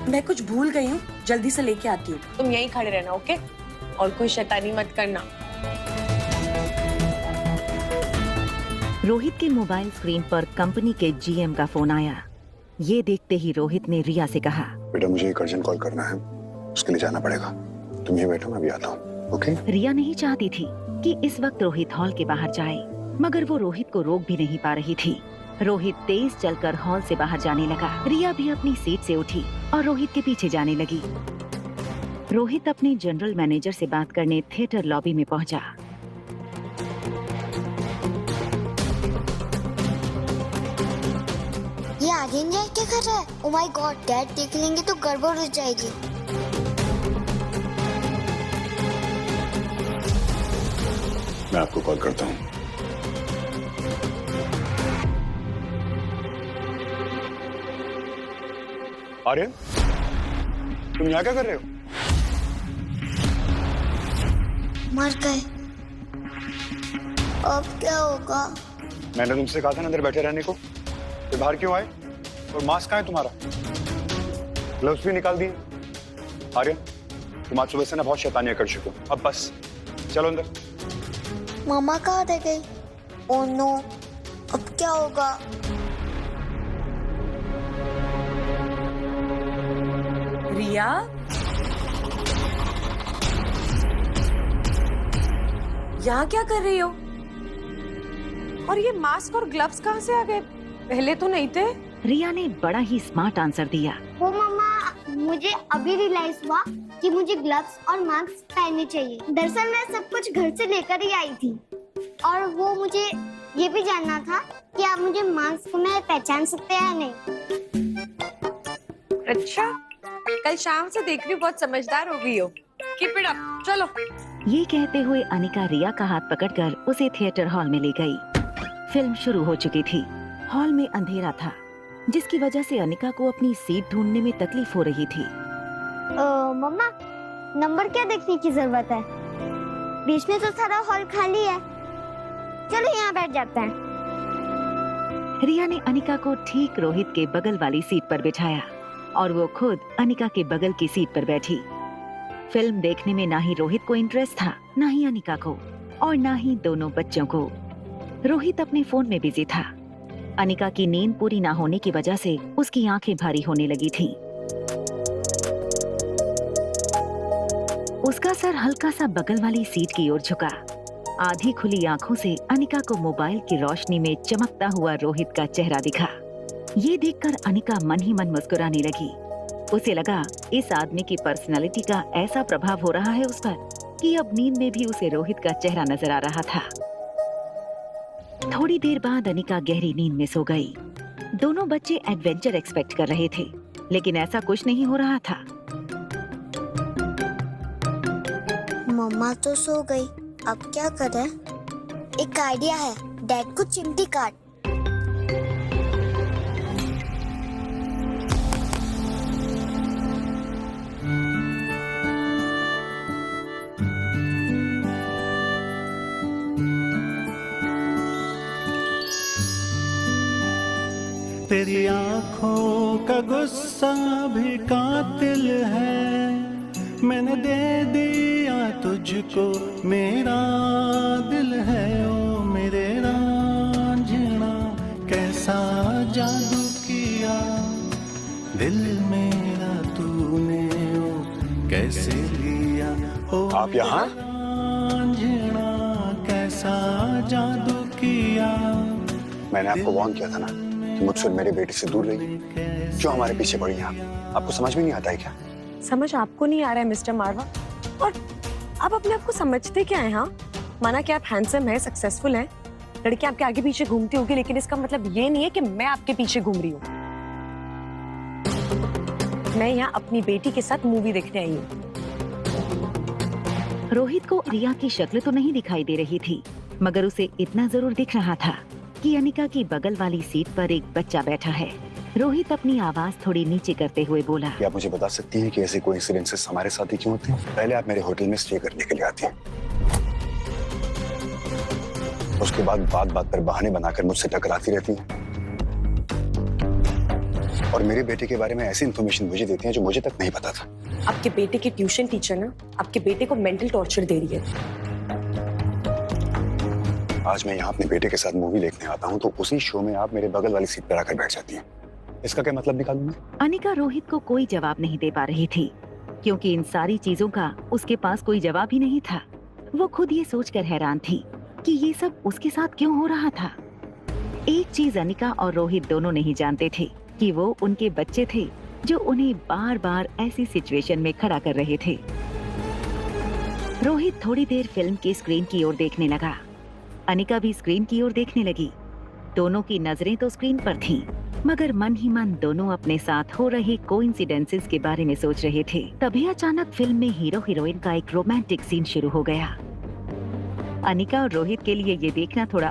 मैं कुछ भूल गई हूँ, जल्दी से लेके आती हूँ। तुम यहीं खड़े रहना, ओके? और कोई शैतानी मत करना। रोहित के मोबाइल स्क्रीन पर कंपनी के जीएम का फोन आया। ये देखते ही रोहित ने रिया से कहा, बेटा मुझे एक अर्जेंट कॉल करना है, उसके लिए जाना पड़ेगा। तुम यहीं बैठो, मैं भी आता हूँ, ओके? रिया नहीं चाहती थी कि इस वक्त रोहित हॉल के बाहर जाए, मगर वो रोहित को रोक भी नहीं पा रही थी। रोहित तेज चलकर हॉल से बाहर जाने लगा। रिया भी अपनी सीट से उठी और रोहित के पीछे जाने लगी। रोहित अपने जनरल मैनेजर से बात करने थिएटर लॉबी में पहुंचा। ये आर्यन क्या कर रहा है? ओह माय गॉड, डैड देख लेंगे तो गड़बड़ हो जाएगी। मैं आपको कॉल करता हूँ। आर्यन, तुम यहाँ क्या कर रहे हो? मर गए, अब क्या होगा? मैंने तुमसे कहा था ना अंदर बैठे रहने को, तो बाहर क्यों आए? और मास्क कहाँ है तुम्हारा? ग्लव्स भी निकाल दिए। आर्यन, तुम आज सुबह से ना बहुत शैतानियां कर चुके हो, अब बस चलो अंदर। मामा कहाँ रह गई? ओह नो, अब क्या होगा? रिया, यहाँ क्या कर रही हो? और ये मास्क और ग्लव्स कहाँ से आ गए? पहले तो नहीं थे। रिया ने बड़ा ही स्मार्ट आंसर दिया। वो मामा, मुझे अभी रियलाइज हुआ कि मुझे ग्लव्स और मास्क पहनने चाहिए। दरअसल मैं सब कुछ घर से लेकर ही आई थी, और वो मुझे ये भी जानना था कि आप मुझे मास्क में पहचान सकते हैं या नहीं। अच्छा, कल शाम से देख रही हूँ बहुत समझदार हो गई हो। कीप इट अप, चलो। ये कहते हुए अनिका रिया का हाथ पकड़कर उसे थिएटर हॉल में ले गई। फिल्म शुरू हो चुकी थी। हॉल में अंधेरा था, जिसकी वजह से अनिका को अपनी सीट ढूंढने में तकलीफ हो रही थी। मम्मा, नंबर क्या देखने की जरूरत है? बीच में तो सारा हॉल खाली है। चलो यहाँ बैठ जाते हैं। रिया ने अनिका को ठीक रोहित के बगल वाली सीट पर बिठाया और वो खुद अनिका के बगल की सीट पर बैठी। फिल्म देखने में ना ही रोहित को इंटरेस्ट था, ना ही अनिका को, और ना ही दोनों बच्चों को। रोहित अपने फोन में बिजी था। अनिका की नींद पूरी ना होने की वजह से उसकी आंखें भारी होने लगी थी। उसका सर हल्का सा बगल वाली सीट की ओर झुका। आधी खुली आंखों से अनिका को मोबाइल की रोशनी में चमकता हुआ रोहित का चेहरा दिखा। ये देखकर अनिका मन ही मन मुस्कुराने लगी। उसे लगा इस आदमी की पर्सनालिटी का ऐसा प्रभाव हो रहा है उस पर कि अब नींद में भी उसे रोहित का चेहरा नजर आ रहा था। थोड़ी देर बाद अनिका गहरी नींद में सो गई। दोनों बच्चे एडवेंचर एक्सपेक्ट कर रहे थे, लेकिन ऐसा कुछ नहीं हो रहा था। मम्मा तो सो गई, अब क्या करें? एक आइडिया है, डैड को चिमटी काट। तेरी आँखों का गुस्सा भी कातिल है, मैंने दे दिया तुझको मेरा दिल है। ओ मेरे रांझना, कैसा जादू किया दिल मेरा तूने, ओ कैसे लिया। ओ आप यहाँ? रांझना, कैसा जादू किया। मैंने आपको वार्न किया था ना कि मुझसे मेरे बेटे से दूर रहिए। क्यों हमारे पीछे पड़ी हैं आप? आपको समझ में नहीं आता है क्या? समझ आपको नहीं आ रहा है मिस्टर मारवा? और आप अपने आप को समझते क्या है? हाँ, माना कि आप हैंडसम है, सक्सेसफुल हैं, लड़की आपके आगे पीछे घूमती होगी, लेकिन इसका मतलब ये नहीं है कि मैं आपके पीछे घूम रही हूँ। मैं यहाँ अपनी बेटी के साथ मूवी देखने आई हूँ। रोहित को रिया की शक्ल तो नहीं दिखाई दे रही थी, मगर उसे इतना जरूर दिख रहा था कि अनिका की बगल वाली सीट पर एक बच्चा बैठा है। रोहित अपनी आवाज थोड़ी नीचे करते हुए बोला, क्या आप मुझे बता सकती हैं कि ऐसे कोइंसिडेंसेस हमारे साथ ही क्यों होते हैं? पहले आप मेरे होटल में स्टे करने के लिए आती हैं, उसके बाद बात बात पर बहाने बनाकर मुझसे टकराती रहती हैं, और मेरे बेटे के बारे में ऐसी इन्फॉर्मेशन मुझे देती हैं जो मुझे तक नहीं पता था। आपके बेटे की ट्यूशन टीचर ना आपके बेटे को मेंटल टॉर्चर दे रही है। आज मैं यहाँ अपने बेटे के साथ मूवी देखने आता हूँ तो उसी शो में आप मेरे बगल वाली सीट पर आकर बैठ जाती हैं। इसका क्या मतलब निकालूं मैं? अनिका रोहित को कोई जवाब नहीं दे पा रही थी, क्योंकि इन सारी चीजों का उसके पास कोई जवाब ही नहीं था। वो खुद ये सोचकर हैरान थी कि ये सब उसके साथ क्यों हो रहा था। एक चीज अनिका और रोहित दोनों नहीं जानते थे कि वो उनके बच्चे थे जो उन्हें बार बार ऐसी सिचुएशन में खड़ा कर रहे थे। रोहित थोड़ी देर फिल्म के स्क्रीन की ओर देखने लगा। अनिका भी स्क्रीन की ओर देखने लगी। दोनों की नजरें तो स्क्रीन पर थीं, मगर मन ही मन दोनों अपने साथ हो रहे कोइंसिडेंसेस के बारे में सोच रहे थे। तभी अचानक फिल्म में हीरो हीरोइन का एक रोमांटिक सीन शुरू हो गया। अनिका और रोहित के लिए ये देखना थोड़ा